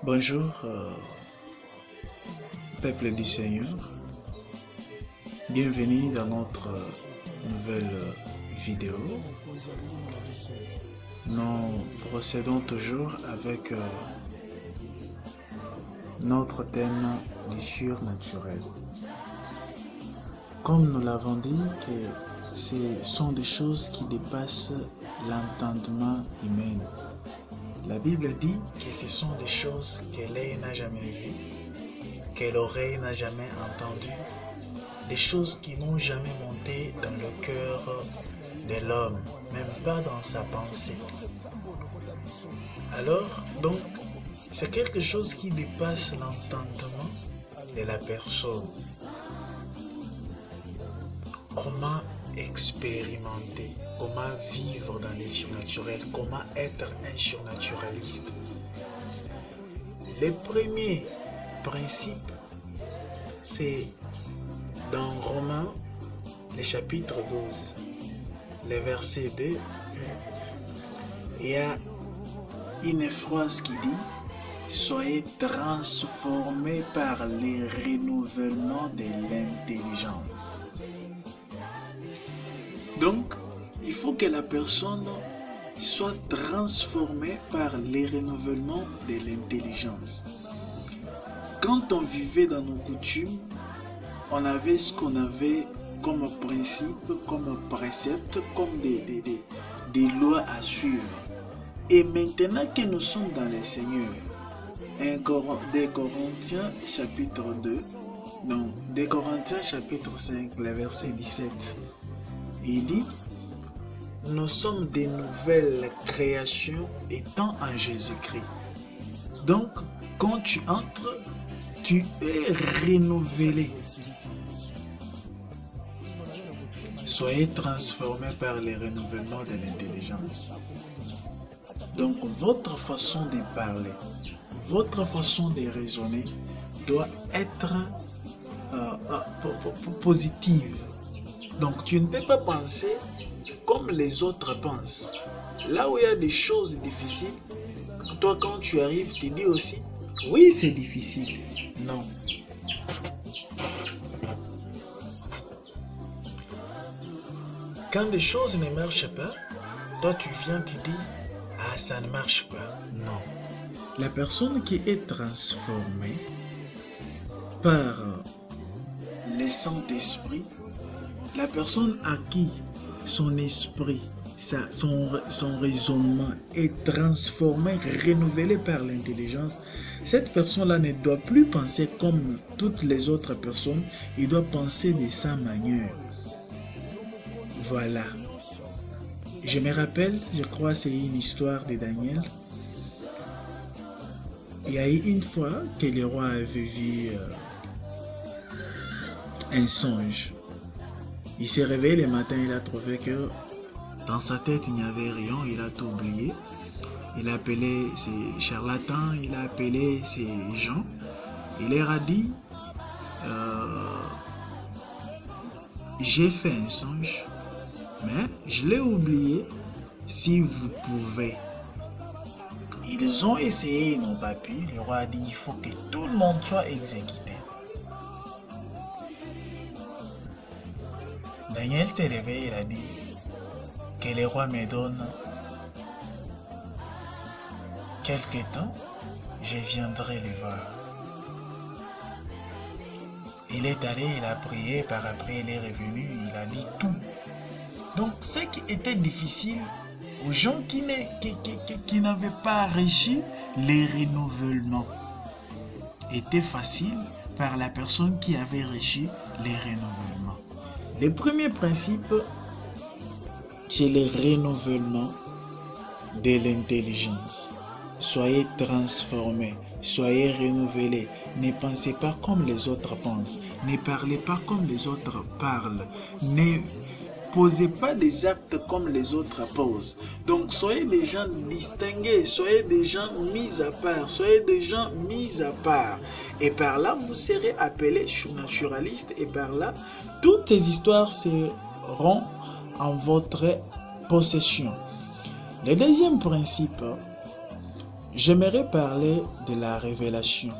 Bonjour, peuple du Seigneur. Bienvenue dans notre nouvelle vidéo. Nous procédons toujours avec notre thème du surnaturel. Comme nous l'avons dit, que ce sont des choses qui dépassent l'entendement humain. La Bible dit que ce sont des choses que l'œil n'a jamais vues, que l'oreille n'a jamais entendues, des choses qui n'ont jamais monté dans le cœur de l'homme, même pas dans sa pensée. Alors, donc, c'est quelque chose qui dépasse l'entendement de la personne. Comment expérimenter, comment vivre dans les surnaturels, comment être un surnaturaliste. Le premier principe, c'est dans Romains, le chapitre 12, le verset 2, il y a une phrase qui dit « Soyez transformés par le renouvellement de l'intelligence ». Donc, il faut que la personne soit transformée par le renouvellement de l'intelligence. Quand on vivait dans nos coutumes, on avait ce qu'on avait comme principe, comme précepte, comme des lois à suivre. Et maintenant que nous sommes dans le Seigneur, 2 Corinthiens chapitre 2, non, 2 Corinthiens chapitre 5, le verset 17, il dit, nous sommes des nouvelles créations étant en Jésus-Christ. Donc, quand tu entres, tu es renouvelé. Soyez transformés par le renouvellement de l'intelligence. Donc, votre façon de parler, votre façon de raisonner doit être positive. Donc, tu ne peux pas penser comme les autres pensent. Là où il y a des choses difficiles, toi, quand tu arrives, tu dis aussi, oui, c'est difficile. Non. Quand des choses ne marchent pas, toi, tu viens te dire, ah, ça ne marche pas. Non. La personne qui est transformée par le Saint-Esprit, la personne à qui son esprit, son raisonnement est transformé, renouvelé par l'intelligence, cette personne-là ne doit plus penser comme toutes les autres personnes, il doit penser de sa manière. Voilà. Je me rappelle, je crois que c'est une histoire de Daniel. Il y a eu une fois que le roi avait vu un songe. Il s'est réveillé le matin, il a trouvé que dans sa tête, il n'y avait rien, il a tout oublié. Il a appelé ses charlatans, il a appelé ses gens. Il leur a dit, j'ai fait un songe, mais je l'ai oublié, si vous pouvez. Ils ont essayé, ils n'ont pas pu. Le roi a dit, il faut que tout le monde soit exécuté. Daniel s'est levé, il a dit que le roi me donne quelque temps, je viendrai le voir. Il est allé, il a prié, par après il est revenu, il a dit tout. Donc ce qui était difficile aux gens qui n'avaient pas reçu les renouvellements était facile par la personne qui avait reçu les renouvellements. Le premier principe, c'est le renouvellement de l'intelligence. Soyez transformés, soyez renouvelés. Ne pensez pas comme les autres pensent. Ne parlez pas comme les autres parlent. Ne posez pas des actes comme les autres posent. Donc soyez des gens distingués, soyez des gens mis à part, soyez des gens mis à part. Et par là, vous serez appelés surnaturalistes. Et par là, toutes ces histoires seront en votre possession. Le deuxième principe, j'aimerais parler de la révélation.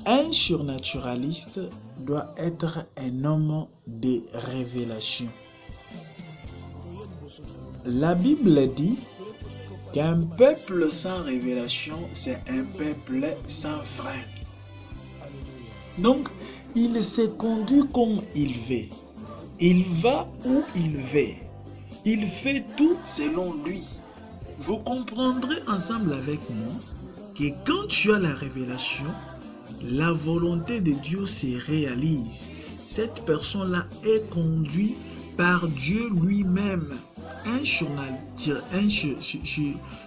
Un surnaturaliste doit être un homme de révélation. La Bible dit qu'un peuple sans révélation, c'est un peuple sans frein. Donc, il se conduit comme il veut. Il va où il veut. Il fait tout selon lui. Vous comprendrez ensemble avec moi que quand tu as la révélation, la volonté de Dieu se réalise. Cette personne-là est conduite par Dieu lui-même. Un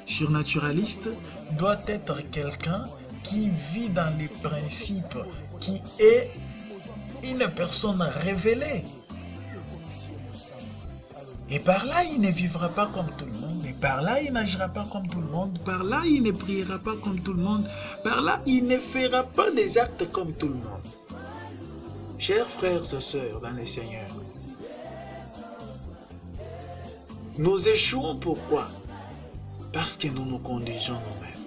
surnaturaliste doit être quelqu'un qui vit dans les principes, qui est une personne révélée. Et par là, il ne vivra pas comme tout le monde. Et par là, il n'agira pas comme tout le monde. Par là, il ne priera pas comme tout le monde. Par là, il ne fera pas des actes comme tout le monde. Chers frères et sœurs dans le Seigneur, nous échouons pourquoi? Parce que nous nous conduisons nous-mêmes.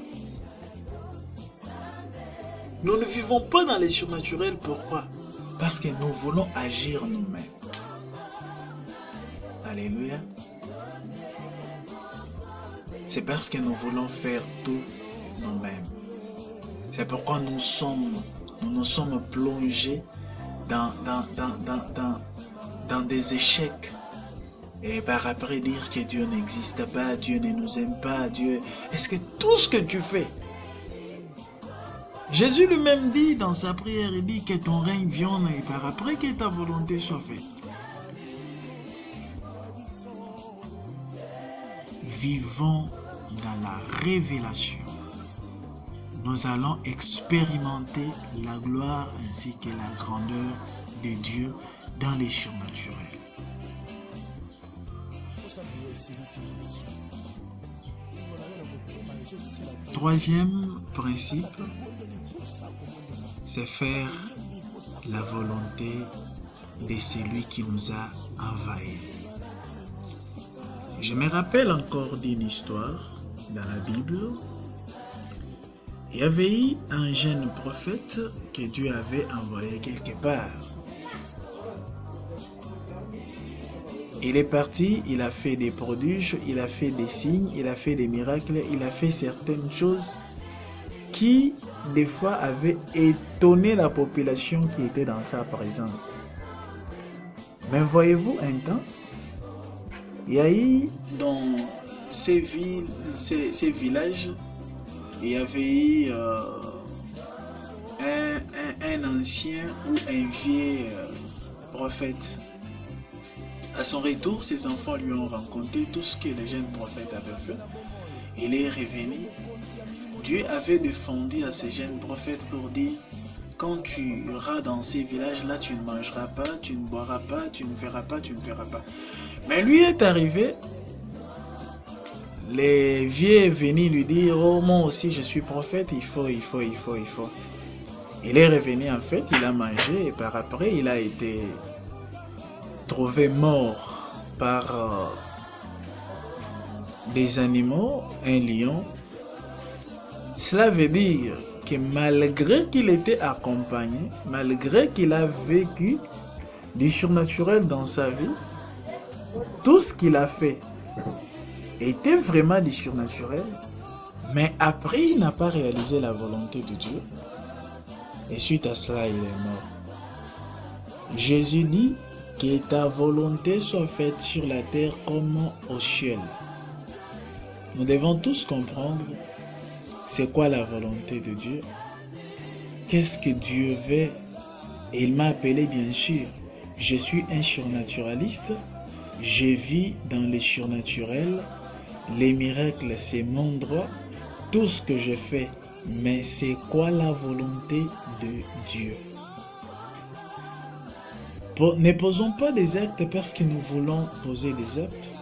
Nous ne vivons pas dans les surnaturels, pourquoi? Parce que nous voulons agir nous-mêmes. Alléluia. C'est parce que nous voulons faire tout nous-mêmes. C'est pourquoi nous nous sommes plongés dans des échecs. Et par après dire que Dieu n'existe pas, Dieu ne nous aime pas, Dieu... Est-ce que tout ce que tu fais... Jésus lui-même dit dans sa prière, il dit que ton règne vienne et par après que ta volonté soit faite. Vivons dans la révélation. Nous allons expérimenter la gloire ainsi que la grandeur de Dieu dans les surnaturels. Troisième principe, c'est faire la volonté de celui qui nous a envahis. Je me rappelle encore d'une histoire dans la Bible. Il y avait eu un jeune prophète que Dieu avait envoyé quelque part. Il est parti, il a fait des prodiges, il a fait des signes, il a fait des miracles, il a fait certaines choses qui, des fois, avaient étonné la population qui était dans sa présence. Mais voyez-vous un temps, il y a eu dans ces villes, ces villages, il y avait eu un ancien ou un vieux prophète. À son retour, ses enfants lui ont raconté tout ce que le jeune prophète avait fait. Il est revenu. Dieu avait défendu à ce jeune prophète pour dire, quand tu iras dans ces villages-là, tu ne mangeras pas, tu ne boiras pas, tu ne verras pas, tu ne verras pas. Mais lui est arrivé, les vieux est venu lui dire, oh moi aussi je suis prophète, il faut. Il est revenu en fait, il a mangé et par après il a été trouvé mort par des animaux, un lion. Cela veut dire que malgré qu'il était accompagné, malgré qu'il a vécu du surnaturel dans sa vie, tout ce qu'il a fait était vraiment du surnaturel, mais après il n'a pas réalisé la volonté de Dieu et suite à cela il est mort. Jésus dit que ta volonté soit faite sur la terre comme au ciel. Nous devons tous comprendre c'est quoi la volonté de Dieu. Qu'est-ce que Dieu veut? Et il m'a appelé bien sûr. Je suis un surnaturaliste. Je vis dans les surnaturels. Les miracles, c'est mon droit. Tout ce que je fais. Mais c'est quoi la volonté de Dieu? Ne posons pas des actes parce que nous voulons poser des actes.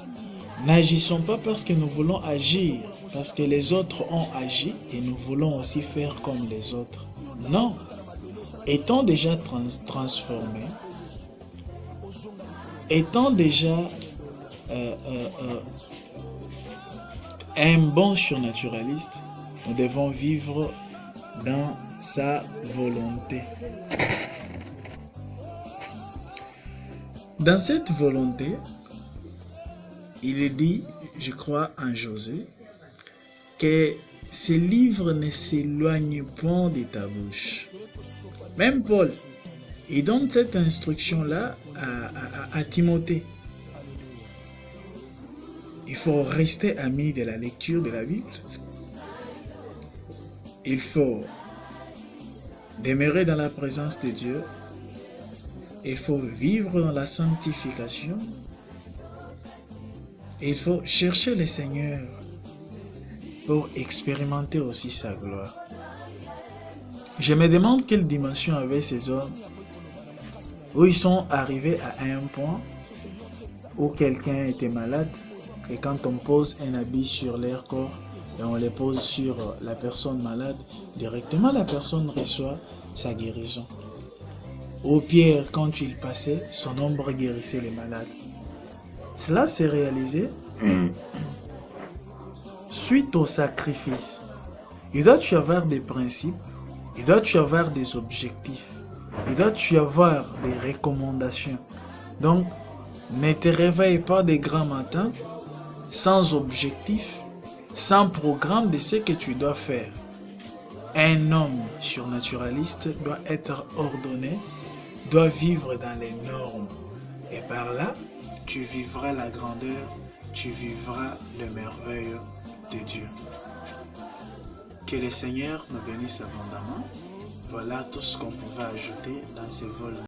N'agissons pas parce que nous voulons agir, parce que les autres ont agi et nous voulons aussi faire comme les autres. Non. Étant déjà transformés, étant déjà un bon surnaturaliste, nous devons vivre dans sa volonté. Dans cette volonté, il est dit, je crois en Josée, que ces livres ne s'éloignent point de ta bouche. Même Paul, il donne cette instruction-là à Timothée. Il faut rester ami de la lecture de la Bible. Il faut demeurer dans la présence de Dieu. Il faut vivre dans la sanctification. Il faut chercher le Seigneur pour expérimenter aussi sa gloire. Je me demande quelle dimension avaient ces hommes où ils sont arrivés à un point où quelqu'un était malade et quand on pose un habit sur leur corps et on les pose sur la personne malade, directement la personne reçoit sa guérison. Ou Pierre, quand il passait, son ombre guérissait les malades. Cela s'est réalisé suite au sacrifice. Il doit y avoir des principes, il doit y avoir des objectifs, il doit y avoir des recommandations. Donc, ne te réveille pas des grands matins sans objectif, sans programme de ce que tu dois faire. Un homme surnaturaliste doit être ordonné, doit vivre dans les normes. Et par là, tu vivras la grandeur, tu vivras le merveille de Dieu. Que le Seigneur nous bénisse abondamment. Voilà tout ce qu'on pouvait ajouter dans ces vols.